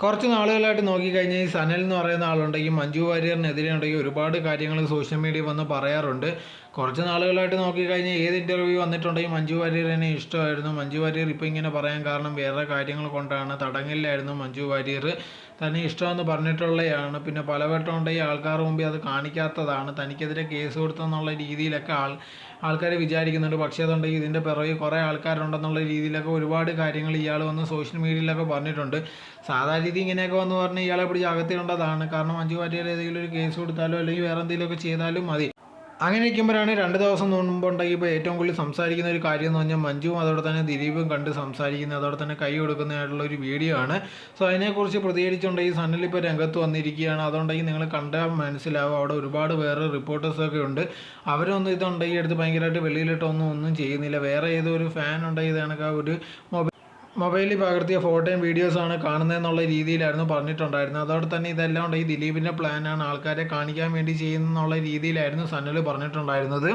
കുറച്ച് നാളുകളായിട്ട് നോക്കിക്കഴിഞ്ഞാൽ ഈ സനൽ എന്ന് പറയുന്ന ആളുണ്ടെങ്കിൽ മഞ്ജു വാര്യറിനെതിരെ ഉണ്ടെങ്കിൽ ഒരുപാട് കാര്യങ്ങൾ സോഷ്യൽ മീഡിയ വന്ന് പറയാറുണ്ട്. കുറച്ച് നാളുകളായിട്ട് നോക്കിക്കഴിഞ്ഞാൽ ഏത് ഇൻ്റർവ്യൂ വന്നിട്ടുണ്ടെങ്കിൽ മഞ്ജു വാര്യറിനെ ഇഷ്ടമായിരുന്നു. മഞ്ജു വാര്യർ ഇപ്പോൾ ഇങ്ങനെ പറയാൻ കാരണം വേറെ കാര്യങ്ങൾ കൊണ്ടാണ്. തടങ്കലിലായിരുന്നു മഞ്ജു വാര്യർ. തന്നെ ഇഷ്ടമെന്ന് പറഞ്ഞിട്ടുള്ളതാണ്. പിന്നെ പലവട്ടം ഉണ്ടെങ്കിൽ ആൾക്കാർ മുമ്പേ അത് കാണിക്കാത്തതാണ്. തനിക്കെതിരെ കേസ് കൊടുത്തെന്നുള്ള രീതിയിലൊക്കെ ആൾക്കാർ വിചാരിക്കുന്നുണ്ട്. പക്ഷേ അതുണ്ടെങ്കിൽ ഇതിൻ്റെ പിറകിൽ കുറേ ആൾക്കാരുണ്ടെന്നുള്ള രീതിയിലൊക്കെ ഒരുപാട് കാര്യങ്ങൾ ഇയാൾ വന്ന് സോഷ്യൽ മീഡിയയിലൊക്കെ പറഞ്ഞിട്ടുണ്ട്. സാധാരണ രീതി ഇങ്ങനെയൊക്കെ വന്ന് പറഞ്ഞാൽ ഇയാളെ പിടിച്ച് അകത്തിടേണ്ടതാണ്. കാരണം മഞ്ജു വാര്യർ ഏതെങ്കിലും ഒരു കേസ് കൊടുത്താലോ അല്ലെങ്കിൽ വേറെ എന്തെങ്കിലുമൊക്കെ ചെയ്താലും മതി. അങ്ങനെ ഇരിക്കുമ്പോഴാണ് 2 ദിവസം മുമ്പുണ്ടെങ്കിൽ ഇപ്പോൾ ഏറ്റവും കൂടുതൽ സംസാരിക്കുന്ന ഒരു കാര്യം എന്ന് പറഞ്ഞാൽ മഞ്ജുവും അതോടെ തന്നെ ദിലീപും കണ്ട് സംസാരിക്കുന്നത്, അതോടെ തന്നെ കൈ കൊടുക്കുന്നതായിട്ടുള്ള ഒരു വീഡിയോ ആണ്. സോ അതിനെക്കുറിച്ച് പ്രതികരിച്ചുണ്ടെങ്കിൽ സനൽ ഇപ്പോൾ രംഗത്ത് വന്നിരിക്കുകയാണ്. അതുകൊണ്ടെങ്കിൽ നിങ്ങൾ കണ്ടാൽ മനസ്സിലാവും അവിടെ ഒരുപാട് വേറെ റിപ്പോർട്ടേഴ്സൊക്കെ ഉണ്ട്. അവരൊന്നും ഇതുണ്ടെങ്കിൽ എടുത്ത് ഭയങ്കരമായിട്ട് വെളിയിലിട്ടൊന്നും ചെയ്യുന്നില്ല. വേറെ ഏതോ ഒരു ഫാൻ ഉണ്ടെങ്കിൽ ഇതാണ് ഒരു മൊബൈലിൽ പകർത്തിയ ഫോട്ടോയും വീഡിയോസാണ് കാണുന്നതെന്നുള്ള രീതിയിലായിരുന്നു പറഞ്ഞിട്ടുണ്ടായിരുന്നത്. അതോടെ തന്നെ ഇതെല്ലാം ഉണ്ട് ഈ ദിലീപിൻ്റെ പ്ലാനാണ്, ആൾക്കാരെ കാണിക്കാൻ വേണ്ടി ചെയ്യുന്നുള്ള രീതിയിലായിരുന്നു സനൽ പറഞ്ഞിട്ടുണ്ടായിരുന്നത്.